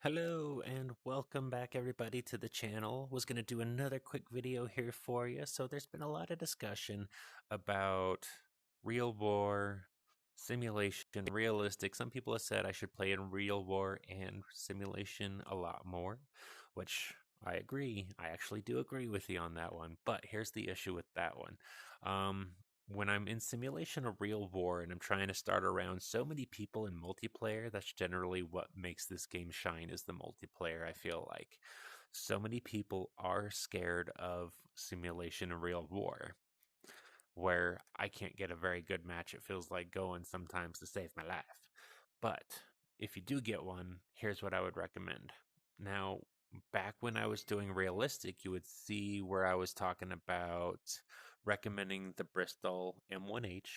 Hello and welcome back everybody to the channel. Was going to do another quick video here for you. So there's been a lot of discussion about real war, simulation, realistic. Some people have said I should play in real war and simulation a lot more, which I agree. I actually do agree with you on that one. But here's the issue with that one. When I'm in simulation of real war and I'm trying to start around so many people in multiplayer, that's generally what makes this game shine is the multiplayer, I feel like. So many people are scared of simulation of real war, where I can't get a very good match. It feels like going sometimes to save my life. But if you do get one, here's what I would recommend. Now, back when I was doing realistic, you would see where I was talking about recommending the Bristol M1H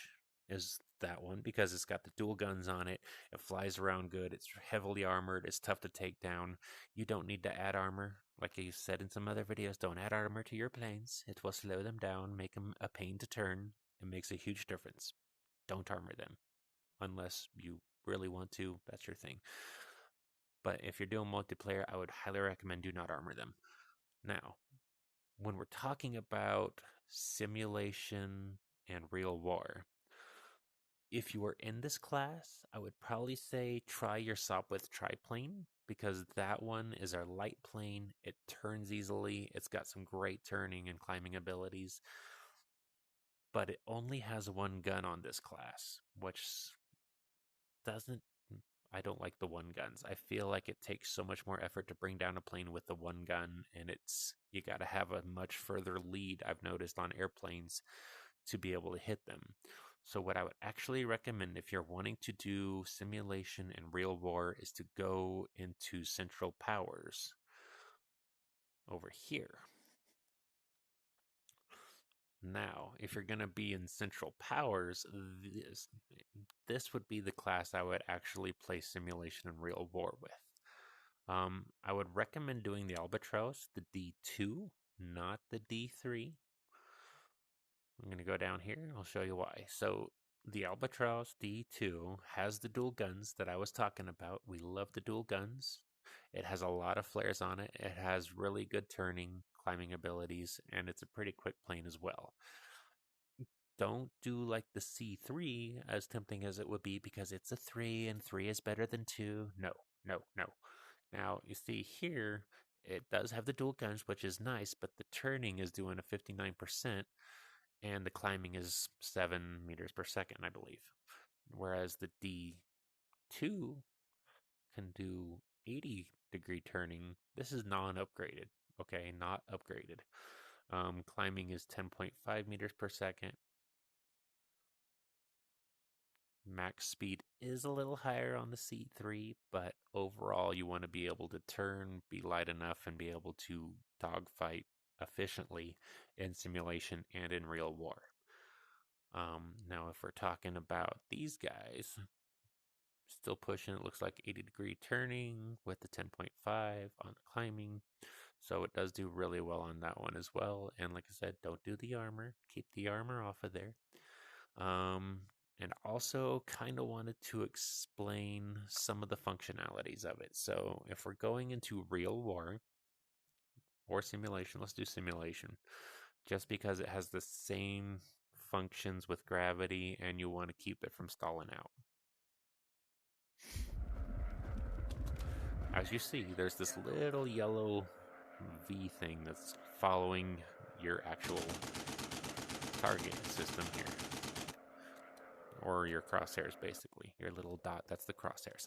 is that one because it's got the dual guns on it. It flies around good. It's heavily armored. It's tough to take down. You don't need to add armor. Like you said in some other videos, don't add armor to your planes. It will slow them down, make them a pain to turn. It makes a huge difference. Don't armor them unless you really want to. That's your thing. But if you're doing multiplayer, I would highly recommend do not armor them. Now, when we're talking about simulation and real war, if you are in this class, I would probably say try your Sopwith triplane because that one is our light plane. It turns easily. It's got some great turning and climbing abilities, but it only has one gun on this class, which doesn't I don't like the one guns. I feel like it takes so much more effort to bring down a plane with the one gun, and you got to have a much further lead, I've noticed on airplanes, to be able to hit them. So what I would actually recommend if you're wanting to do simulation and real war is to go into central powers over here. Now, if you're going to be in central powers, this would be the class I would actually play simulation and real war with. I would recommend doing the Albatross, the D2, not the D3. I'm going to go down here and I'll show you why. So the Albatross D2 has the dual guns that I was talking about. We love the dual guns. It has a lot of flares on it. It has really good turning, climbing abilities, and it's a pretty quick plane as well. Don't do like the C3, as tempting as it would be, because it's a 3 and 3 is better than 2. No, no, no. Now, you see here, it does have the dual guns, which is nice, but the turning is doing a 59%, and the climbing is 7 meters per second, I believe. Whereas the D2 can do 80-degree turning. This is non-upgraded, okay? Not upgraded. Climbing is 10.5 meters per second. Max speed is a little higher on the C3, but overall you want to be able to turn, be light enough, and be able to dogfight efficiently in simulation and in real war. Now, if we're talking about these guys, still pushing, it looks like 80-degree turning with the 10.5 on the climbing. So it does do really well on that one as well. And like I said, don't do the armor. Keep the armor off of there. And also kind of wanted to explain some of the functionalities of it. So if we're going into real war or simulation, let's do simulation. Just because it has the same functions with gravity and you want to keep it from stalling out. As you see, there's this little yellow V thing that's following your actual target system here. Or your crosshairs, basically. Your little dot, that's the crosshairs.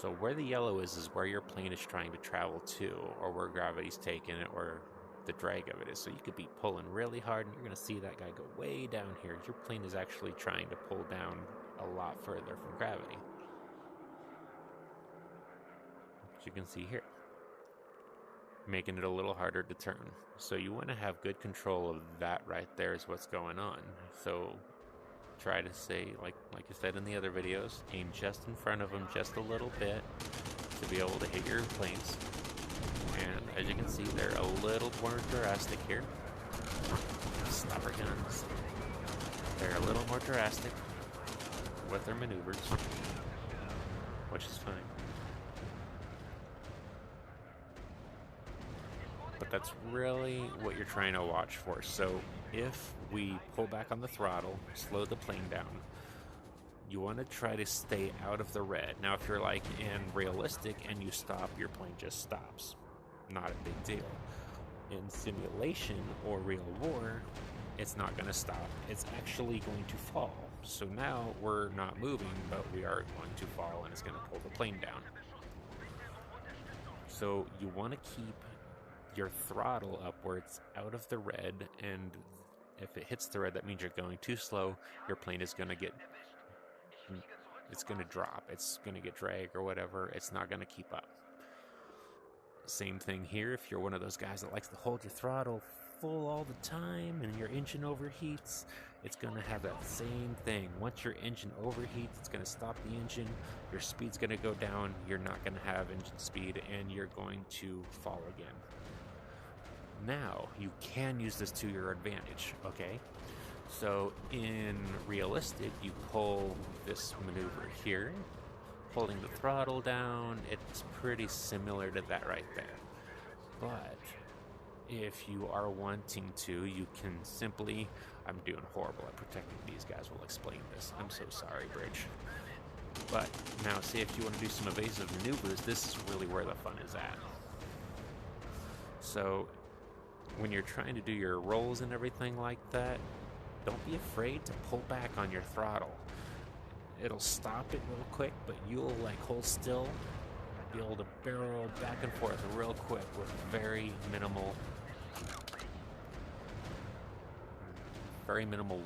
So where the yellow is where your plane is trying to travel to, or where gravity's taking it, or the drag of it is. So you could be pulling really hard, and you're going to see that guy go way down here. Your plane is actually trying to pull down a lot further from gravity. As you can see here. Making it a little harder to turn. So you want to have good control of that right there is what's going on. So try to say, like I said in the other videos, aim just in front of them just a little bit to be able to hit your planes. And as you can see, they're a little more drastic here. Stopper guns. They're a little more drastic with their maneuvers, which is fine. but that's really what you're trying to watch for. So if we pull back on the throttle, slow the plane down, you want to try to stay out of the red. Now, if you're like in realistic and you stop, your plane just stops. Not a big deal. In simulation or real war, it's not going to stop. It's actually going to fall. So now we're not moving, but we are going to fall, and it's going to pull the plane down. So you want to keep your throttle up where it's out of the red, and if it hits the red, that means you're going too slow. Your plane is going to it's going to drop. It's going to get drag or whatever. It's not going to keep up. Same thing here. If you're one of those guys that likes to hold your throttle full all the time and your engine overheats, it's going to have that same thing. Once your engine overheats, it's going to stop the engine. Your speed's going to go down. You're not going to have engine speed, and you're going to fall again. Now, you can use this to your advantage, okay? So in realistic, you pull this maneuver here, holding the throttle down. It's pretty similar to that right there. But if you are wanting to, you can simply, I'm doing horrible at protecting these guys. Will explain this. I'm so sorry, Bridge. But now, say if you want to do some evasive maneuvers, this is really where the fun is at. So when you're trying to do your rolls and everything like that, don't be afraid to pull back on your throttle. It'll stop it real quick, but you'll like hold still, be able to barrel back and forth real quick with very minimal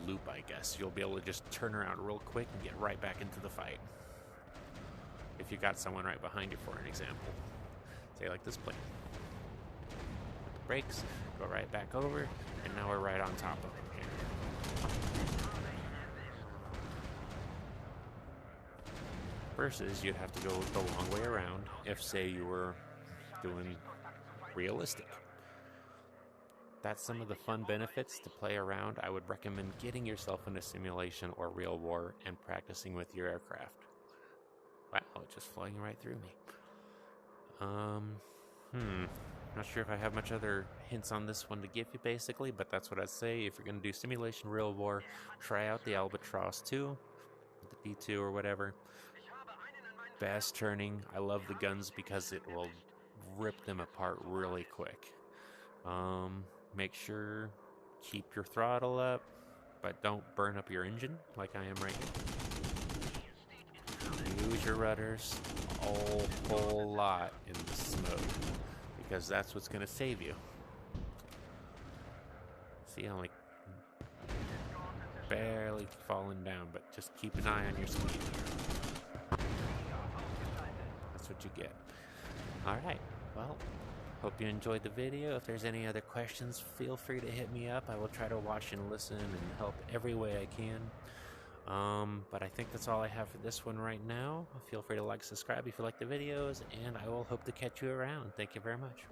loop, I guess. You'll be able to just turn around real quick and get right back into the fight. If you got someone right behind you, for an example. Say like this plane. Brakes, go right back over, and now we're right on top of them here. Versus you'd have to go the long way around if, say, you were doing realistic. That's some of the fun benefits to play around. I would recommend getting yourself into simulation or real war and practicing with your aircraft. Wow, it's just flying right through me. Not sure if I have much other hints on this one to give you, basically, but that's what I'd say. If you're going to do simulation real war, try out the Albatross 2, the D2 or whatever. Fast turning. I love the guns because it will rip them apart really quick. Make sure keep your throttle up, but don't burn up your engine like I am right now. Use your rudders a whole lot in this mode, because that's what's going to save you. See, I'm like barely falling down, but just keep an eye on your speed. That's what you get. Alright, well, hope you enjoyed the video. If there's any other questions, feel free to hit me up. I will try to watch and listen and help every way I can. But I think that's all I have for this one right now. Feel free to like, subscribe if you like the videos, and I will hope to catch you around. Thank you very much.